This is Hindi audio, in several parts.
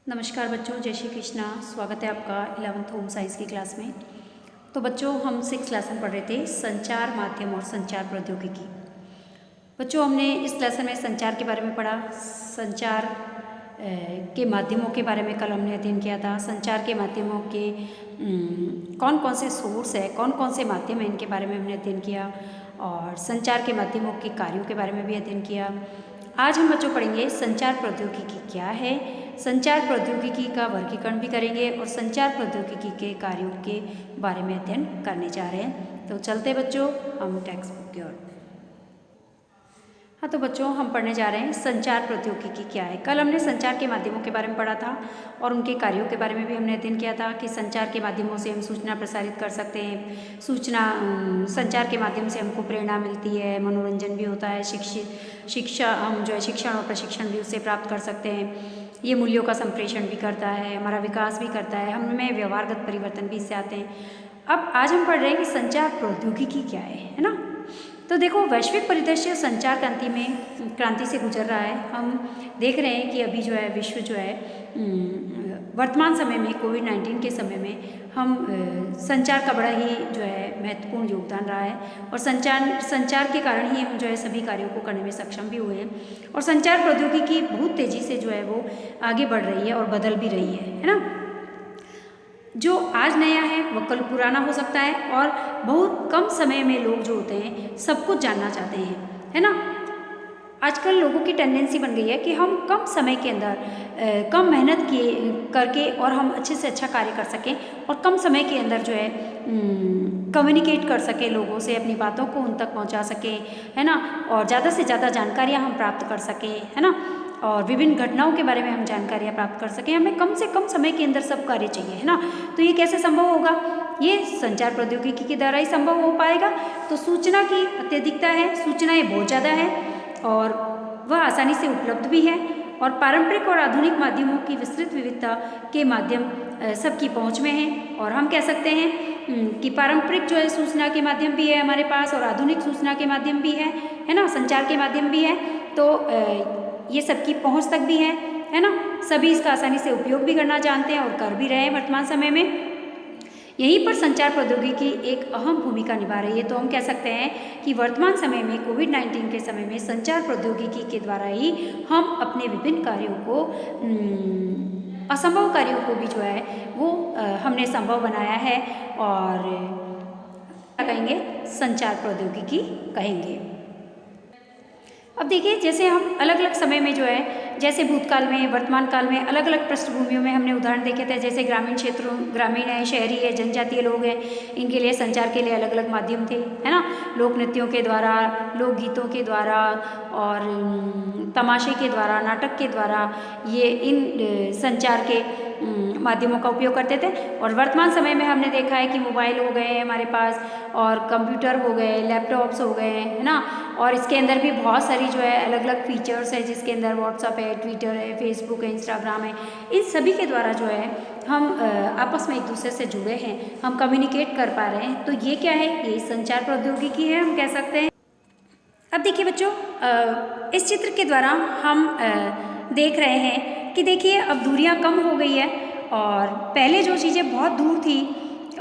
नमस्कार बच्चों, जय श्री कृष्णा। स्वागत है आपका 11th होम साइंस की क्लास में। तो बच्चों, हम 6 लेसन पढ़ रहे थे, संचार माध्यम और संचार प्रौद्योगिकी। बच्चों, हमने इस लेसन में संचार के बारे में पढ़ा, संचार के माध्यमों के बारे में कल हमने अध्ययन किया था। संचार के माध्यमों के कौन कौन से सोर्स है, कौन कौन से माध्यम है, इनके बारे में हमने अध्ययन किया और संचार के माध्यमों के कार्यों के बारे में भी अध्ययन किया। आज हम बच्चों पढ़ेंगे संचार प्रौद्योगिकी क्या है, संचार प्रौद्योगिकी का वर्गीकरण भी करेंगे और संचार प्रौद्योगिकी के कार्यों के बारे में अध्ययन करने जा रहे हैं। तो चलते बच्चों हम टेक्स्ट बुक की ओर। हाँ, तो बच्चों हम पढ़ने जा रहे हैं संचार प्रौद्योगिकी क्या है। कल हमने संचार के माध्यमों के बारे में पढ़ा था और उनके कार्यों के बारे में भी हमने अध्ययन किया था कि संचार के माध्यमों से हम सूचना प्रसारित कर सकते हैं। संचार के माध्यम से हमको प्रेरणा मिलती है, मनोरंजन भी होता है, शिक्षा हम जो है शिक्षण और प्रशिक्षण भी उससे प्राप्त कर सकते हैं। ये मूल्यों का संप्रेषण भी करता है, हमारा विकास भी करता है, हमें व्यवहारगत परिवर्तन भी इससे आते हैं। अब आज हम पढ़ रहे हैं कि संचार प्रौद्योगिकी क्या है ना। तो देखो, वैश्विक परिदृश्य संचार क्रांति से गुजर रहा है। हम देख रहे हैं कि अभी जो है विश्व जो है वर्तमान समय में कोविड-19 के समय में हम संचार का बड़ा ही जो है महत्वपूर्ण योगदान रहा है और संचार के कारण ही हम जो है सभी कार्यों को करने में सक्षम भी हुए हैं। और संचार प्रौद्योगिकी बहुत तेज़ी से जो है वो आगे बढ़ रही है और बदल भी रही है ना। जो आज नया है वह कल पुराना हो सकता है और बहुत कम समय में लोग जो होते हैं सब कुछ जानना चाहते हैं, है ना। आजकल लोगों की टेंडेंसी बन गई है कि हम कम समय के अंदर कम मेहनत करके और हम अच्छे से अच्छा कार्य कर सकें और कम समय के अंदर जो है कम्युनिकेट कर सकें लोगों से, अपनी बातों को उन तक पहुंचा सकें, है ना। और ज़्यादा से ज़्यादा जानकारियां हम प्राप्त कर सकें, है ना। और विभिन्न घटनाओं के बारे में हम जानकारियाँ प्राप्त कर सकें। हमें कम से कम समय के अंदर सब कार्य चाहिए, है ना। तो ये कैसे संभव होगा? ये संचार प्रौद्योगिकी के द्वारा ही संभव हो पाएगा। तो सूचना की अत्यधिकता है, सूचनाएं बहुत ज़्यादा है और वह आसानी से उपलब्ध भी है और पारंपरिक और आधुनिक माध्यमों की विस्तृत विविधता के माध्यम सबकी पहुँच में है। और हम कह सकते हैं कि पारंपरिक जो है सूचना के माध्यम भी है हमारे पास और आधुनिक सूचना के माध्यम भी है ना, संचार के माध्यम भी है। तो ये सबकी पहुंच तक भी है ना। सभी इसका आसानी से उपयोग भी करना जानते हैं और कर भी रहे हैं वर्तमान समय में। यहीं पर संचार प्रौद्योगिकी एक अहम भूमिका निभा रही है। तो हम कह सकते हैं कि वर्तमान समय में कोविड-19 के समय में संचार प्रौद्योगिकी के द्वारा ही हम अपने विभिन्न कार्यों को असंभव कार्यों को भी जो है वो हमने संभव बनाया है और क्या कहेंगे, संचार प्रौद्योगिकी कहेंगे। अब देखिए, जैसे हम अलग अलग समय में जो है, जैसे भूतकाल में, वर्तमान काल में अलग अलग पृष्ठभूमियों में हमने उदाहरण देखे थे। जैसे ग्रामीण क्षेत्रों, ग्रामीण है, शहरी है, जनजातीय लोग हैं, इनके लिए संचार के लिए अलग अलग माध्यम थे, है ना। लोक नृत्यों के द्वारा, लोकगीतों के द्वारा और तमाशे के द्वारा, नाटक के द्वारा ये इन संचार के माध्यमों का उपयोग करते थे। और वर्तमान समय में हमने देखा है कि मोबाइल हो गए हैं हमारे पास और कंप्यूटर हो गए, लैपटॉप्स हो गए हैं, है ना। और इसके अंदर भी बहुत सारी जो है अलग अलग फीचर्स है, जिसके अंदर व्हाट्सअप है, ट्विटर है, फेसबुक है, इंस्टाग्राम है। इन सभी के द्वारा जो है हम आपस में एक दूसरे से जुड़े हैं, हम कम्युनिकेट कर पा रहे हैं। तो ये क्या है? ये संचार प्रौद्योगिकी है, हम कह सकते हैं। अब देखिए बच्चों, इस चित्र के द्वारा हम देख रहे हैं कि देखिए अब दूरियां कम हो गई है और पहले जो चीज़ें बहुत दूर थी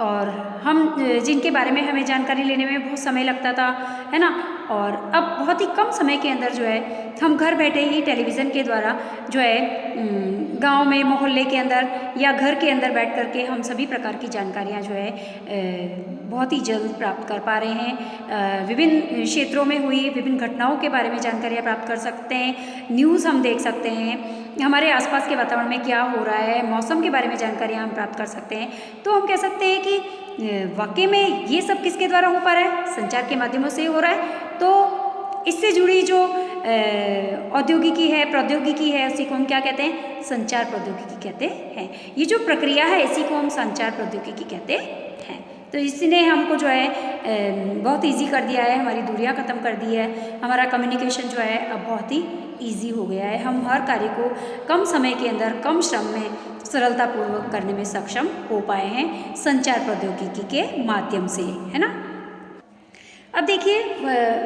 और हम जिनके बारे में हमें जानकारी लेने में बहुत समय लगता था, है ना। और अब बहुत ही कम समय के अंदर जो है हम घर बैठे ही टेलीविज़न के द्वारा जो है गांव में, मोहल्ले के अंदर या घर के अंदर बैठ करके हम सभी प्रकार की जानकारियां जो है बहुत ही जल्द प्राप्त कर पा रहे हैं। विभिन्न क्षेत्रों में हुई विभिन्न घटनाओं के बारे में जानकारियाँ प्राप्त कर सकते हैं, न्यूज़ हम देख सकते हैं, हमारे आसपास के वातावरण में क्या हो रहा है, मौसम के बारे में जानकारियाँ हम प्राप्त कर सकते हैं। तो हम कह सकते हैं कि वाकई में ये सब किसके द्वारा हो पा रहा है? संचार के माध्यमों से हो रहा है। तो इससे जुड़ी जो औद्योगिकी है, प्रौद्योगिकी है, उसी को हम क्या कहते हैं? संचार प्रौद्योगिकी कहते हैं। ये जो प्रक्रिया है इसी को हम संचार प्रौद्योगिकी कहते हैं। तो इसने हमको जो है बहुत ईजी कर दिया है, हमारी दूरियां ख़त्म कर दी है, हमारा कम्युनिकेशन जो है अब बहुत ही ईजी हो गया है। हम हर कार्य को कम समय के अंदर, कम श्रम में सरलतापूर्वक करने में सक्षम हो पाए हैं संचार प्रौद्योगिकी के माध्यम से, है ना। अब देखिए,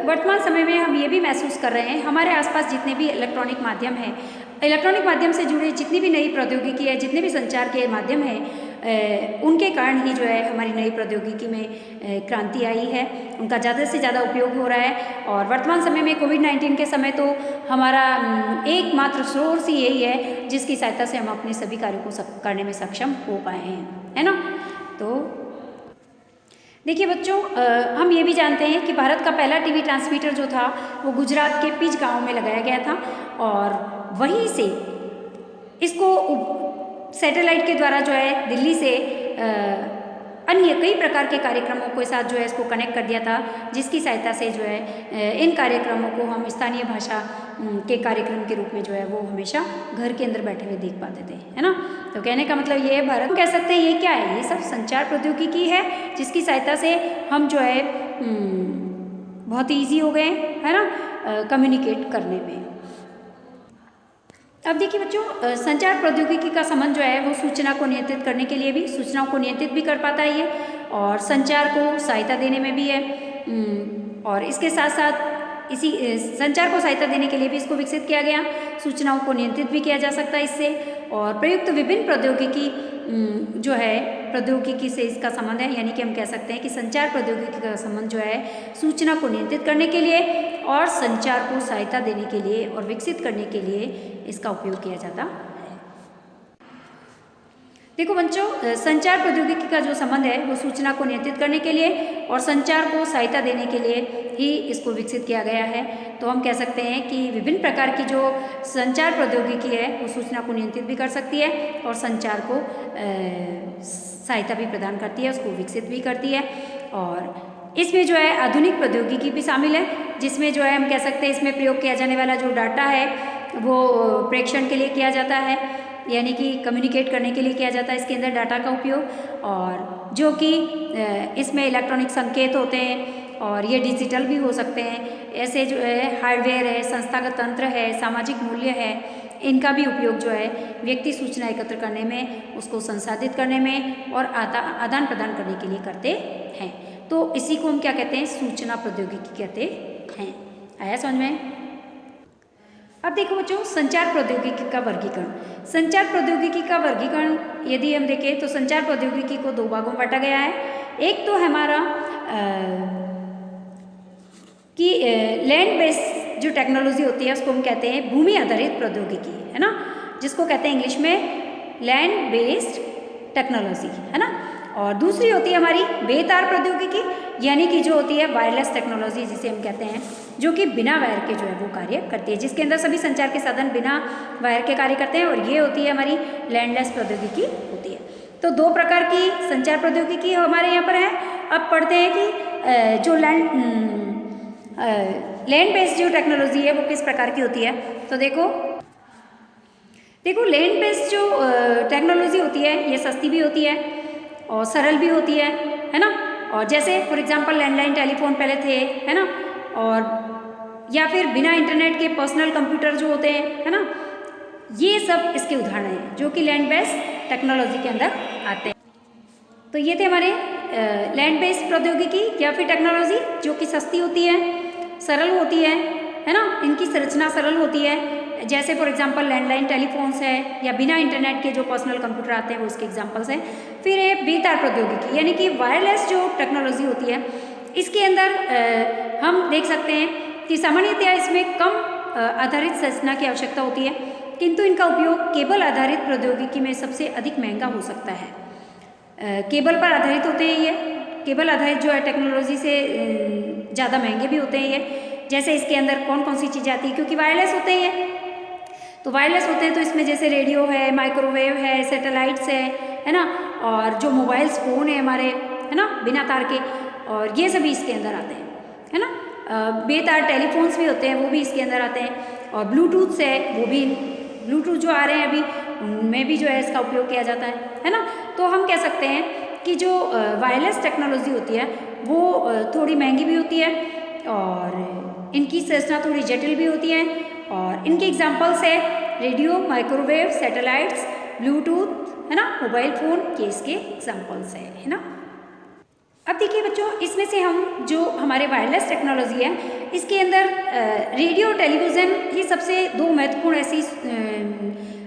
वर्तमान समय में हम ये भी महसूस कर रहे हैं, हमारे आसपास जितने भी इलेक्ट्रॉनिक माध्यम हैं इलेक्ट्रॉनिक माध्यम से जुड़े जितनी भी नई प्रौद्योगिकी है, जितने भी संचार के माध्यम हैं, उनके कारण ही जो है हमारी नई प्रौद्योगिकी में क्रांति आई है, उनका ज़्यादा से ज़्यादा उपयोग हो रहा है। और वर्तमान समय में कोविड-19 के समय तो हमारा एकमात्र सोर्स ही यही है जिसकी सहायता से हम अपने सभी कार्यों को करने में सक्षम हो पाए हैं, है ना। तो देखिए बच्चों, हम ये भी जानते हैं कि भारत का पहला टीवी ट्रांसमीटर जो था वो गुजरात के पिच गांव में लगाया गया था और वहीं से इसको सैटेलाइट के द्वारा जो है दिल्ली से अन्य कई प्रकार के कार्यक्रमों के साथ जो है इसको कनेक्ट कर दिया था, जिसकी सहायता से जो है इन कार्यक्रमों को हम स्थानीय भाषा के कार्यक्रम के रूप में जो है वो हमेशा घर के अंदर बैठे हुए देख पाते थे, है ना। तो कहने का मतलब ये है, भारत कह सकते हैं ये क्या है, ये सब संचार प्रौद्योगिकी है जिसकी सहायता से हम जो है बहुत ईजी हो गए, है ना, कम्युनिकेट करने में। अब देखिए बच्चों, संचार प्रौद्योगिकी का संबंध जो है वो सूचना को नियंत्रित करने के लिए भी, सूचनाओं को नियंत्रित भी कर पाता है ये, और संचार को सहायता देने में भी है। और इसके साथ साथ इसी संचार को सहायता देने के लिए भी इसको विकसित किया गया, सूचनाओं को नियंत्रित भी किया जा सकता है इससे। और प्रयुक्त विभिन्न प्रौद्योगिकी जो है प्रौद्योगिकी से इसका संबंध है, यानी कि हम कह सकते हैं कि संचार प्रौद्योगिकी का संबंध जो है सूचना को नियंत्रित करने के लिए और संचार को सहायता देने के लिए और विकसित करने के लिए इसका उपयोग किया जाता है। देखो बच्चों, संचार प्रौद्योगिकी का जो संबंध है वो सूचना को नियंत्रित करने के लिए और संचार को सहायता देने के लिए ही इसको विकसित किया गया है। तो हम कह सकते हैं कि विभिन्न प्रकार की जो संचार प्रौद्योगिकी है वो सूचना को नियंत्रित भी कर सकती है और संचार को सहायता भी प्रदान करती है, उसको विकसित भी करती है। और इसमें जो है आधुनिक प्रौद्योगिकी भी शामिल है, जिसमें जो है हम कह सकते हैं इसमें प्रयोग किया जाने वाला जो डाटा है वो प्रेषण के लिए किया जाता है, यानी कि कम्युनिकेट करने के लिए किया जाता है इसके अंदर डाटा का उपयोग, और जो कि इसमें इलेक्ट्रॉनिक संकेत होते हैं और ये डिजिटल भी हो सकते हैं। ऐसे जो है हार्डवेयर है, संस्थागत तंत्र है, सामाजिक मूल्य है, इनका भी उपयोग जो है व्यक्ति सूचना एकत्र करने में, उसको संसाधित करने में और आदान प्रदान करने के लिए करते हैं। तो इसी को हम क्या कहते हैं, सूचना प्रौद्योगिकी कहते हैं। आया समझ में? अब देखो बच्चों, संचार प्रौद्योगिकी का वर्गीकरण। संचार प्रौद्योगिकी का वर्गीकरण यदि हम देखें तो संचार प्रौद्योगिकी को दो भागों में बांटा गया है। एक तो हमारा कि लैंड बेस्ड जो टेक्नोलॉजी होती है उसको हम कहते हैं भूमि आधारित प्रौद्योगिकी, है ना, जिसको कहते हैं इंग्लिश में लैंड बेस्ड टेक्नोलॉजी, है ना। और दूसरी होती है हमारी बेतार प्रौद्योगिकी, यानी कि जो होती है वायरलेस टेक्नोलॉजी जिसे हम कहते हैं, जो कि बिना वायर के जो है वो कार्य करती है, जिसके अंदर सभी संचार के साधन बिना वायर के कार्य करते हैं, और ये होती है हमारी लैंडलेस प्रौद्योगिकी होती है। तो दो प्रकार की संचार प्रौद्योगिकी हमारे यहाँ पर है। अब पढ़ते हैं कि जो लैंड बेस्ड जो टेक्नोलॉजी है वो किस प्रकार की होती है। तो देखो लैंड बेस्ड जो टेक्नोलॉजी होती है ये सस्ती भी होती है और सरल भी होती है ना। और जैसे फॉर एग्जांपल लैंडलाइन टेलीफोन पहले थे, है ना, और या फिर बिना इंटरनेट के पर्सनल कंप्यूटर जो होते हैं, है ना, ये सब इसके उदाहरण हैं जो कि लैंड बेस्ड टेक्नोलॉजी के अंदर आते हैं। तो ये थे हमारे लैंड बेस्ड प्रौद्योगिकी या फिर टेक्नोलॉजी जो कि सस्ती होती है, सरल होती है ना, इनकी संरचना सरल होती है। जैसे फॉर एग्जांपल लैंडलाइन टेलीफोन्स है या बिना इंटरनेट के जो पर्सनल कंप्यूटर आते हैं वो इसके एग्जांपल्स हैं। फिर है बेतार प्रौद्योगिकी, यानी कि वायरलेस जो टेक्नोलॉजी होती है, इसके अंदर हम देख सकते हैं कि सामान्यतया इसमें कम आधारित संरचना की आवश्यकता होती है, किंतु इनका उपयोग केबल आधारित प्रौद्योगिकी में सबसे अधिक महंगा हो सकता है। केबल पर आधारित होते हैं ये, केबल आधारित जो है टेक्नोलॉजी से ज़्यादा महंगे भी होते हैं ये। जैसे इसके अंदर कौन कौन सी चीज़ें आती हैं, क्योंकि वायरलेस होते हैं, तो वायरलेस होते हैं तो इसमें जैसे रेडियो है, माइक्रोवेव है, सैटेलाइट्स है ना, और जो मोबाइल्स फ़ोन है हमारे, है ना, बिना तार के, और ये सभी इसके अंदर आते हैं, है ना। बेतार टेलीफोन्स भी होते हैं, वो भी इसके अंदर आते हैं। और ब्लूटूथ है, वो भी ब्लूटूथ जो आ रहे हैं अभी, उनमें भी जो है इसका उपयोग किया जाता है ना। तो हम कह सकते हैं कि जो वायरलेस टेक्नोलॉजी होती है वो थोड़ी महंगी भी होती है और इनकी संरचना थोड़ी जटिल भी होती है। और इनके एग्जाम्पल्स है रेडियो, माइक्रोवेव, सैटेलाइट्स, ब्लूटूथ, है ना, मोबाइल फ़ोन, ये इसके एग्जाम्पल्स है ना। अब देखिए बच्चों, इसमें से हम जो हमारे वायरलेस टेक्नोलॉजी है, इसके अंदर रेडियो टेलीविज़न ये सबसे दो महत्वपूर्ण ऐसी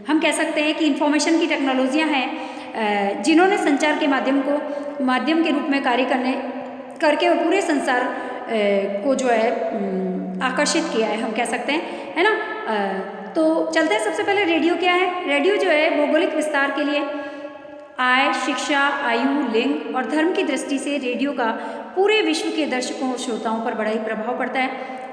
हम कह सकते हैं कि इंफॉर्मेशन की टेक्नोलॉजियाँ हैं जिन्होंने संचार के माध्यम के रूप में कार्य करके और पूरे संसार को जो है आकर्षित किया है, हम कह सकते हैं, है ना। तो चलते हैं, सबसे पहले रेडियो क्या है। रेडियो जो है भौगोलिक विस्तार के लिए आय, शिक्षा, आयु, लिंग और धर्म की दृष्टि से रेडियो का पूरे विश्व के दर्शकों और श्रोताओं पर बड़ा ही प्रभाव पड़ता है।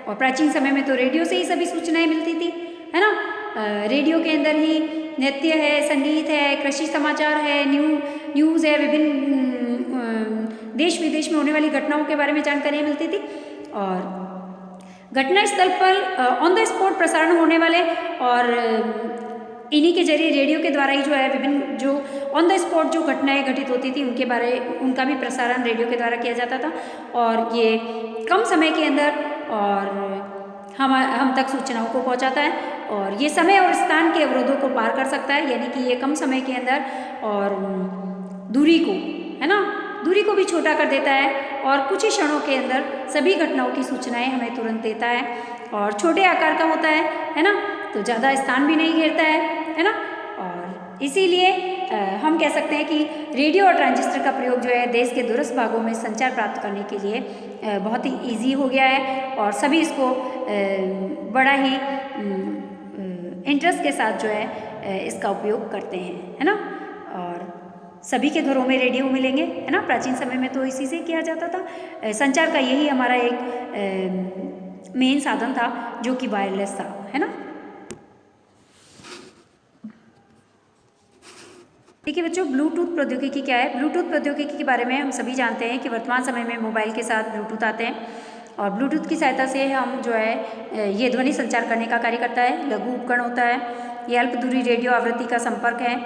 और प्राचीन समय में तो रेडियो से ही सभी सूचनाएं मिलती थी, है ना। रेडियो के अंदर ही नृत्य है, संगीत है, कृषि समाचार है, न्यूज़ है, विभिन्न देश विदेश में होने वाली घटनाओं के बारे में जानकारियाँ मिलती थी। और घटना स्थल पर ऑन द स्पॉट प्रसारण होने वाले और इन्हीं के जरिए रेडियो के द्वारा ही जो है विभिन्न जो ऑन द स्पॉट जो घटनाएं घटित होती थी उनका भी प्रसारण रेडियो के द्वारा किया जाता था। और ये कम समय के अंदर और हम तक सूचनाओं को पहुंचाता है और ये समय और स्थान के अवरोधों को पार कर सकता है, यानी कि ये कम समय के अंदर और दूरी को, है ना, दूरी को भी छोटा कर देता है और कुछ ही क्षणों के अंदर सभी घटनाओं की सूचनाएं हमें तुरंत देता है और छोटे आकार का होता है ना, तो ज़्यादा स्थान भी नहीं घेरता है ना। और इसीलिए हम कह सकते हैं कि रेडियो और ट्रांजिस्टर का प्रयोग जो है देश के दूरस्थ भागों में संचार प्राप्त करने के लिए बहुत ही ईजी हो गया है और सभी इसको बड़ा ही इंटरेस्ट के साथ जो है इसका उपयोग करते हैं, है ना। और सभी के घरों में रेडियो मिलेंगे, है ना। प्राचीन समय में तो इसी से किया जाता था। संचार का यही हमारा एक मेन साधन था जो कि वायरलेस था, है ना। देखिए बच्चों, ब्लूटूथ प्रौद्योगिकी क्या है। ब्लूटूथ प्रौद्योगिकी के बारे में हम सभी जानते हैं कि वर्तमान समय में मोबाइल के साथ ब्लूटूथ आते हैं और ब्लूटूथ की सहायता से हम जो है ये ध्वनि संचार करने का कार्य करता है। लघु उपकरण होता है, ये अल्प दूरी रेडियो आवृत्ति का संपर्क है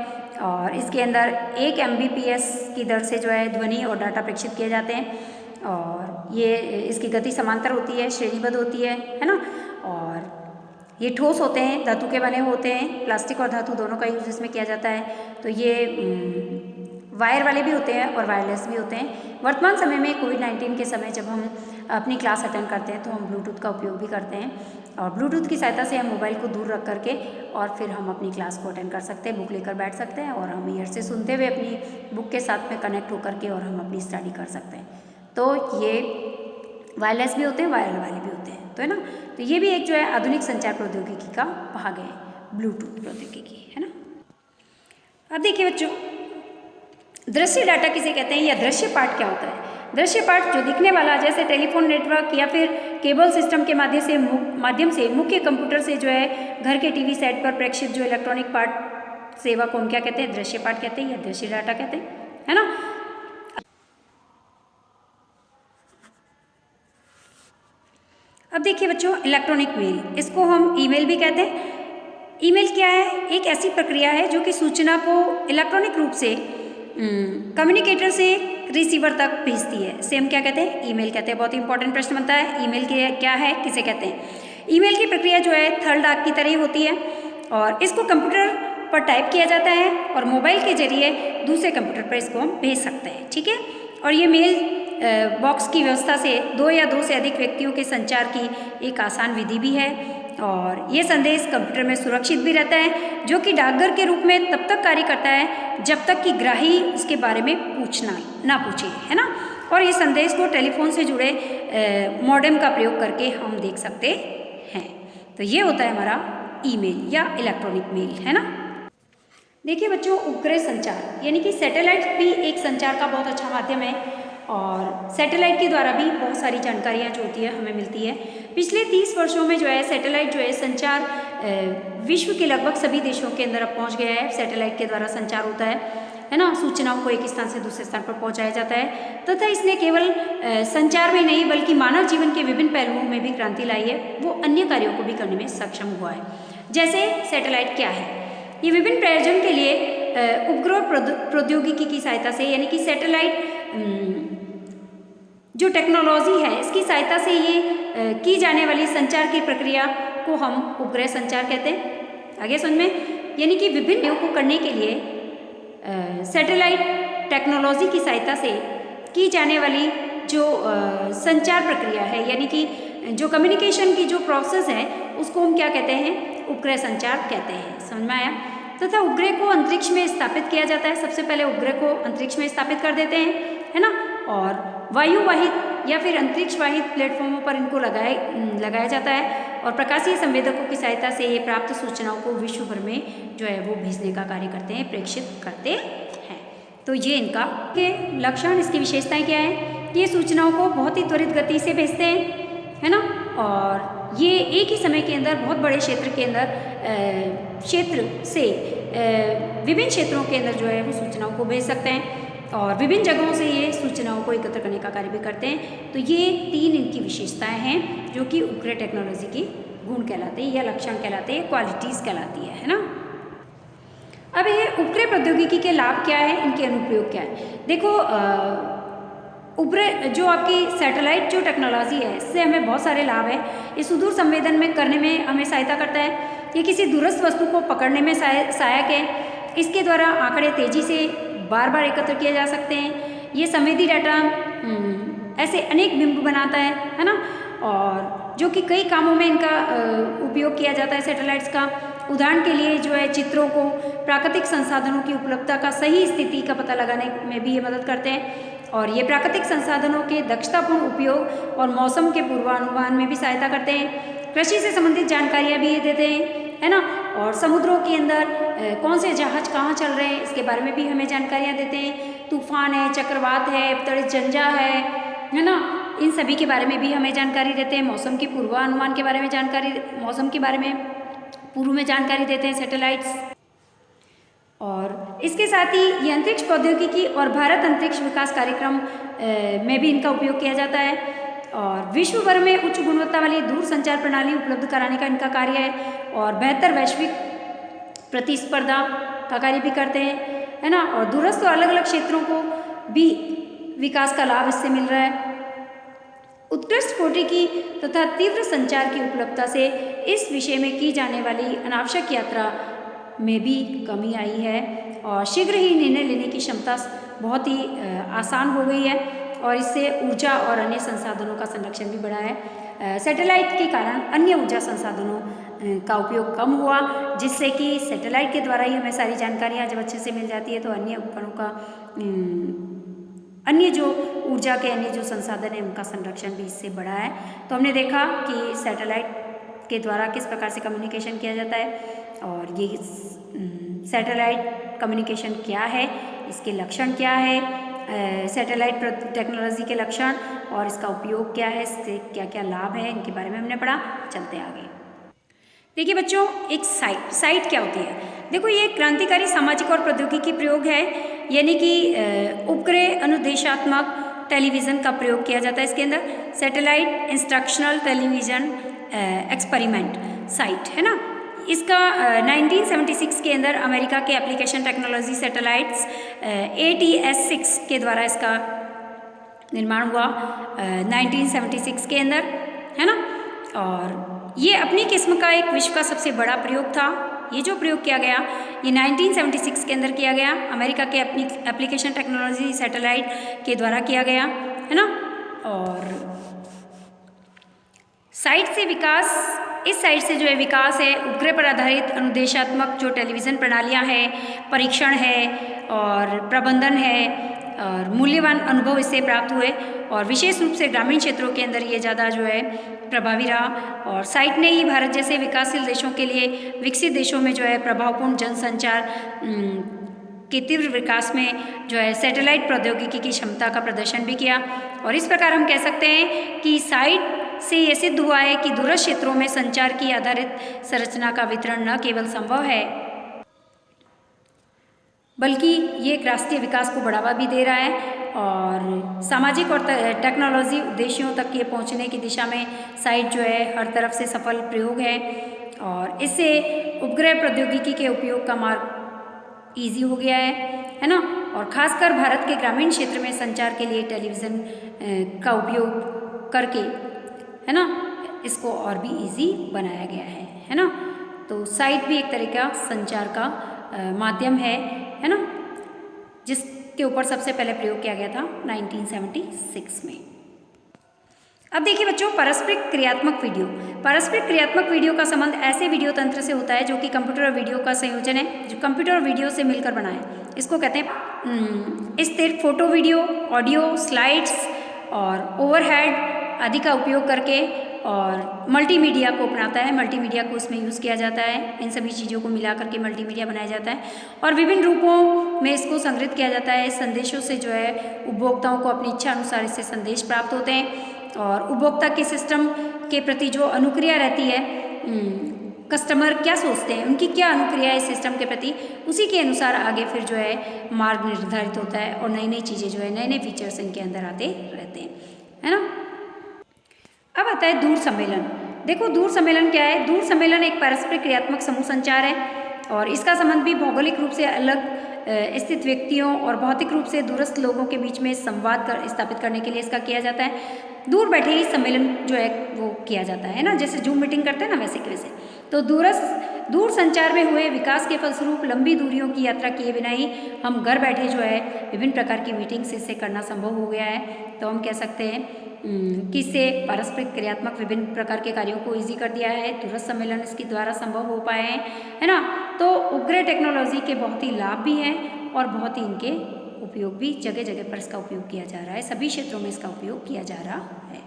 और इसके अंदर 1 Mbps की दर से जो है ध्वनि और डाटा प्रेषित किए जाते हैं और ये इसकी गति समांतर होती है, श्रेणीबद्ध होती है ना। और ये ठोस होते हैं, धातु के बने होते हैं, प्लास्टिक और धातु दोनों का यूज़ इसमें किया जाता है। तो ये वायर वाले भी होते हैं और वायरलेस भी होते हैं। वर्तमान समय में कोविड-19 के समय जब हम अपनी क्लास अटेंड करते हैं तो हम ब्लूटूथ का उपयोग भी करते हैं और ब्लूटूथ की सहायता से हम मोबाइल को दूर रख करके और फिर हम अपनी क्लास को अटेंड कर सकते हैं, बुक लेकर बैठ सकते हैं और हम ईयर से सुनते हुए अपनी बुक के साथ में कनेक्ट होकर के और हम अपनी स्टडी कर सकते हैं। तो ये वायरलेस भी होते हैं, वायर वाले भी होते हैं, तो है ना। तो ये भी एक जो है आधुनिक संचार प्रौद्योगिकी का भाग है, ब्लूटूथ प्रौद्योगिकी, है ना। अब देखिए बच्चों, दृश्य डाटा किसे कहते हैं या दृश्य पाठ क्या होता है। दृश्य पाठ जो दिखने वाला, जैसे टेलीफोन नेटवर्क या फिर केबल सिस्टम के माध्यम से मुख्य कंप्यूटर से जो है घर के टीवी सेट पर प्रेषित जो इलेक्ट्रॉनिक पाठ सेवा को हम क्या कहते हैं, दृश्य पाठ कहते हैं या दृश्य डाटा कहते हैं, है ना। अब देखिए बच्चों, इलेक्ट्रॉनिक मेल, इसको हम ईमेल भी कहते हैं। ईमेल क्या है, एक ऐसी प्रक्रिया है जो कि सूचना को इलेक्ट्रॉनिक रूप से कम्युनिकेटर से रिसीवर तक भेजती है। से हम क्या कहते हैं, ईमेल कहते हैं। बहुत ही इंपॉर्टेंट प्रश्न बनता है, ईमेल क्या है, किसे कहते हैं। ईमेल की प्रक्रिया जो है थर्ड डाक की तरह होती है और इसको कंप्यूटर पर टाइप किया जाता है और मोबाइल के जरिए दूसरे कंप्यूटर पर इसको हम भेज सकते हैं, ठीक है। और ये मेल बॉक्स की व्यवस्था से 2 या 2 से अधिक व्यक्तियों के संचार की एक आसान विधि भी है और ये संदेश कंप्यूटर में सुरक्षित भी रहता है, जो कि डाकघर के रूप में तब तक कार्य करता है जब तक कि ग्राही उसके बारे में ना पूछे, है ना। और ये संदेश को टेलीफोन से जुड़े मॉडेम का प्रयोग करके हम देख सकते हैं। तो ये होता है हमारा ईमेल या इलेक्ट्रॉनिक मेल, है ना। देखिए बच्चों, उपग्रह संचार यानी कि सैटेलाइट भी एक संचार का बहुत अच्छा माध्यम है और सैटेलाइट के द्वारा भी बहुत सारी जानकारियाँ जो होती है हमें मिलती है। पिछले 30 वर्षों में जो है सैटेलाइट जो है संचार विश्व के लगभग सभी देशों के अंदर अब पहुँच गया है। सैटेलाइट के द्वारा संचार होता है ना। सूचनाओं को एक स्थान से दूसरे स्थान पर पहुँचाया जाता है तथा इसने केवल संचार में नहीं बल्कि मानव जीवन के विभिन्न पहलुओं में भी क्रांति लाई है। वो अन्य कार्यों को भी करने में सक्षम हुआ है। जैसे सैटेलाइट क्या है, ये विभिन्न प्रयोजन के लिए उपग्रह प्रौद्योगिकी की सहायता से, यानी कि सैटेलाइट जो टेक्नोलॉजी है इसकी सहायता से ये की जाने वाली संचार की प्रक्रिया को हम उपग्रह संचार कहते हैं। आगे समझ में, यानी कि विभिन्न कार्यों को करने के लिए सैटेलाइट टेक्नोलॉजी की सहायता से की जाने वाली जो संचार प्रक्रिया है, यानी कि जो कम्युनिकेशन की जो प्रोसेस है उसको हम क्या कहते हैं, उपग्रह संचार कहते हैं। समझ में आया। तथा उपग्रह को अंतरिक्ष में स्थापित किया जाता है। सबसे पहले उपग्रह को अंतरिक्ष में स्थापित कर देते हैं, है ना, और वायुवाहित या फिर अंतरिक्ष वाहित प्लेटफॉर्मों पर इनको लगाया जाता है और प्रकाशीय संवेदकों की सहायता से ये प्राप्त सूचनाओं को विश्व भर में जो है वो भेजने का कार्य करते हैं, प्रेषित करते हैं। तो ये इनका के लक्षण, इसकी विशेषताएं क्या है। ये सूचनाओं को बहुत ही त्वरित गति से भेजते हैं, है ना, और ये एक ही समय के अंदर बहुत बड़े क्षेत्र के अंदर क्षेत्र से विभिन्न क्षेत्रों के अंदर जो है वो सूचनाओं को भेज सकते हैं और विभिन्न जगहों से ये सूचनाओं को एकत्र करने का कार्य भी करते हैं। तो ये 3 इनकी विशेषताएं हैं जो कि उपग्रह टेक्नोलॉजी की गुण कहलाते हैं या लक्षण कहलाते हैं, क्वालिटीज़ कहलाती है ना। अब ये उपग्रह प्रौद्योगिकी के लाभ क्या है, इनके अनुप्रयोग क्या है। देखो उपग्रह जो आपकी सैटेलाइट जो टेक्नोलॉजी है, इससे हमें बहुत सारे लाभ है। ये सुदूर संवेदन में करने में हमें सहायता करता है। ये किसी दूरस्थ वस्तु को पकड़ने में सहायक है। इसके द्वारा आंकड़े तेजी से बार बार एकत्र किए जा सकते हैं। ये संवेदी डाटा ऐसे अनेक बिंदु बनाता है ना, और जो कि कई कामों में इनका उपयोग किया जाता है सैटेलाइट्स का। उदाहरण के लिए जो है चित्रों को, प्राकृतिक संसाधनों की उपलब्धता का सही स्थिति का पता लगाने में भी ये मदद करते हैं और ये प्राकृतिक संसाधनों के दक्षतापूर्ण उपयोग और मौसम के पूर्वानुमान में भी सहायता करते हैं। कृषि से संबंधित जानकारियाँ भी ये देते हैं, है ना, और समुद्रों के अंदर कौन से जहाज कहाँ चल रहे हैं इसके बारे में भी हमें जानकारियाँ देते हैं। तूफान है, चक्रवात है, तड़ित जंजा है ना, इन सभी के बारे में भी हमें जानकारी देते हैं। मौसम के पूर्वानुमान के बारे में जानकारी, मौसम के बारे में पूर्व में जानकारी देते हैं सैटेलाइट्स। और इसके साथ ही ये अंतरिक्ष प्रौद्योगिकी और भारत अंतरिक्ष विकास कार्यक्रम में भी इनका उपयोग किया जाता है और विश्व भर में उच्च गुणवत्ता वाली दूर संचार प्रणाली उपलब्ध कराने का इनका कार्य है और बेहतर वैश्विक प्रतिस्पर्धा का कार्य भी करते हैं, है ना, और दूरस्थ और अलग अलग क्षेत्रों को भी विकास का लाभ इससे मिल रहा है। उत्कृष्ट कोटि की तथा तीव्र संचार की उपलब्धता से इस विषय में की जाने वाली अनावश्यक यात्रा में भी कमी आई है और शीघ्र ही निर्णय लेने की क्षमता बहुत ही आसान हो गई है और इससे ऊर्जा और अन्य संसाधनों का संरक्षण भी बढ़ा है। सैटेलाइट के कारण अन्य ऊर्जा संसाधनों का उपयोग कम हुआ, जिससे कि सैटेलाइट के द्वारा ही हमें सारी जानकारियाँ जब अच्छे से मिल जाती है तो अन्य उपकरणों का अन्य जो ऊर्जा के अन्य जो संसाधन है उनका संरक्षण भी इससे बढ़ा है। तो हमने देखा कि सैटेलाइट के द्वारा किस प्रकार से कम्युनिकेशन किया जाता है और ये सैटेलाइट कम्युनिकेशन क्या है, इसके लक्षण क्या है, सैटेलाइट टेक्नोलॉजी के लक्षण और इसका उपयोग क्या है, इससे क्या क्या लाभ है, इनके बारे में हमने पढ़ा। चलते आगे। देखिए बच्चों, एक साइट क्या होती है। देखो, ये क्रांतिकारी सामाजिक और प्रौद्योगिकी प्रयोग है, यानी कि उपग्रह अनुदेशात्मक टेलीविज़न का प्रयोग किया जाता है इसके अंदर। Satellite instructional television experiment site, है ना। इसका 1976 के अंदर अमेरिका के एप्लीकेशन टेक्नोलॉजी सैटेलाइट्स ATS-6 के द्वारा इसका निर्माण हुआ 1976 के अंदर, है ना। और ये अपनी किस्म का एक विश्व का सबसे बड़ा प्रयोग था। ये जो प्रयोग किया गया ये 1976 के अंदर किया गया, अमेरिका के अपनी एप्लीकेशन टेक्नोलॉजी सैटेलाइट के द्वारा किया गया, है ना। और साइट से विकास, इस साइट से जो है विकास है, उपग्रह पर आधारित अनुदेशात्मक जो टेलीविज़न प्रणालियां हैं, परीक्षण है और प्रबंधन है और मूल्यवान अनुभव इससे प्राप्त हुए और विशेष रूप से ग्रामीण क्षेत्रों के अंदर ये ज़्यादा जो है प्रभावी रहा। और साइट ने ही भारत जैसे विकासशील देशों के लिए विकसित देशों में जो है प्रभावपूर्ण जनसंचार के तीव्र विकास में जो है सैटेलाइट प्रौद्योगिकी की क्षमता का प्रदर्शन भी किया। और इस प्रकार हम कह सकते हैं कि साइट से ये सिद्ध हुआ है कि दूरस्थ क्षेत्रों में संचार की आधारित संरचना का वितरण न केवल संभव है बल्कि ये एक राष्ट्रीय विकास को बढ़ावा भी दे रहा है और सामाजिक और टेक्नोलॉजी उद्देश्यों तक ये पहुंचने की दिशा में साइट जो है हर तरफ से सफल प्रयोग है। और इससे उपग्रह प्रौद्योगिकी के उपयोग का मार्ग ईजी हो गया है ना। और ख़ासकर भारत के ग्रामीण क्षेत्र में संचार के लिए टेलीविज़न का उपयोग करके, है ना, इसको और भी इजी बनाया गया है ना। तो साइट भी एक तरह का संचार का माध्यम है ना, के ऊपर सबसे पहले प्रयोग किया गया था 1976 में। अब देखिए बच्चों, पारस्परिक क्रियात्मक वीडियो। पारस्परिक क्रियात्मक वीडियो का संबंध ऐसे वीडियो तंत्र से होता है जो कि कंप्यूटर और वीडियो का संयोजन है, जो कंप्यूटर और वीडियो से मिलकर बना है। इसको कहते हैं स्थिर फोटो वीडियो, ऑडियो, स्लाइड्स और ओवरहेड आदि का उपयोग करके और मल्टीमीडिया को अपनाता है। मल्टीमीडिया को उसमें यूज़ किया जाता है। इन सभी चीज़ों को मिला करके मल्टीमीडिया बनाया जाता है और विभिन्न रूपों में इसको संग्रहित किया जाता है। संदेशों से जो है उपभोक्ताओं को अपनी इच्छा अनुसार इससे संदेश प्राप्त होते हैं और उपभोक्ता के सिस्टम के प्रति जो अनुक्रिया रहती है, कस्टमर क्या सोचते हैं, उनकी क्या अनुक्रिया है सिस्टम के प्रति, उसी के अनुसार आगे फिर जो है मार्ग निर्धारित होता है और नई नई चीज़ें जो है, नए नए फीचर्स इनके अंदर आते रहते हैं, है ना। अब आता है दूर सम्मेलन। देखो दूर सम्मेलन क्या है। दूर सम्मेलन एक पारस्परिक क्रियात्मक समूह संचार है और इसका संबंध भी भौगोलिक रूप से अलग स्थित व्यक्तियों और भौतिक रूप से दूरस्थ लोगों के बीच में संवाद स्थापित करने के लिए इसका किया जाता है। दूर बैठे ही सम्मेलन जो है वो किया जाता है ना, जैसे जूम मीटिंग करते हैं ना, वैसे के वैसे। तो दूर संचार में हुए विकास के फलस्वरूप लंबी दूरियों की यात्रा किए बिना ही हम घर बैठे जो है विभिन्न प्रकार की मीटिंग्स इससे करना संभव हो गया है। तो हम कह सकते हैं कि इससे पारस्परिक क्रियात्मक विभिन्न प्रकार के कार्यों को ईजी कर दिया है। दूरस्थ सम्मेलन इसके द्वारा संभव हो पाए हैं, है ना। तो उपग्रह टेक्नोलॉजी के बहुत ही लाभ भी हैं और बहुत ही इनके उपयोग भी जगह जगह पर इसका उपयोग किया जा रहा है। सभी क्षेत्रों में इसका उपयोग किया जा रहा है।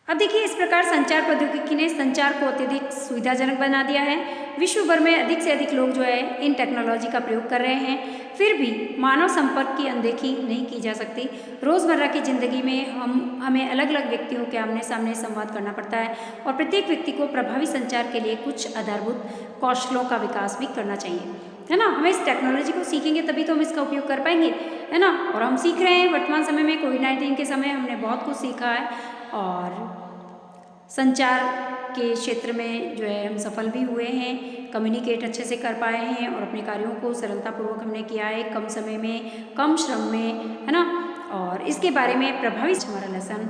अब देखिए, इस प्रकार संचार प्रौद्योगिकी ने संचार को अत्यधिक सुविधाजनक बना दिया है। विश्व भर में अधिक से अधिक लोग जो है इन टेक्नोलॉजी का प्रयोग कर रहे हैं। फिर भी मानव संपर्क की अनदेखी नहीं की जा सकती। रोज़मर्रा की ज़िंदगी में हमें अलग अलग व्यक्तियों के आमने सामने संवाद करना पड़ता है और प्रत्येक व्यक्ति को प्रभावी संचार के लिए कुछ आधारभूत कौशलों का विकास भी करना चाहिए, है ना। हमें इस टेक्नोलॉजी को सीखेंगे तभी तो हम इसका उपयोग कर पाएंगे, है ना। और हम सीख रहे हैं वर्तमान समय में। कोविड-19 के समय हमने बहुत कुछ सीखा है और संचार के क्षेत्र में जो है हम सफल भी हुए हैं, कम्युनिकेट अच्छे से कर पाए हैं और अपने कार्यों को सरलतापूर्वक हमने किया है, कम समय में, कम श्रम में, है ना। और इसके बारे में प्रभावी हमारा लेसन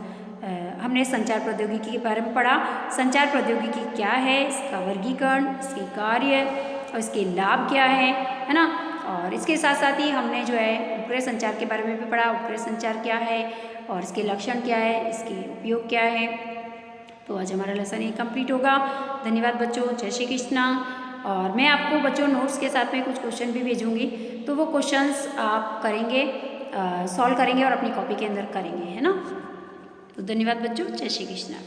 हमने संचार प्रौद्योगिकी के बारे में पढ़ा। संचार प्रौद्योगिकी क्या है, इसका वर्गीकरण, इसके कार्य और इसके लाभ क्या है ना। और इसके साथ साथ ही हमने जो है उपग्रह संचार के बारे में भी पढ़ा। उपग्रह संचार क्या है और इसके लक्षण क्या है, इसके उपयोग क्या है। तो आज हमारा लेसन ये कंप्लीट होगा। धन्यवाद बच्चों, जय श्री कृष्णा। और मैं आपको बच्चों नोट्स के साथ में कुछ क्वेश्चन भी भेजूंगी, तो वो क्वेश्चंस आप करेंगे, सॉल्व करेंगे और अपनी कॉपी के अंदर करेंगे, है ना। तो धन्यवाद बच्चों, जय श्री कृष्णा।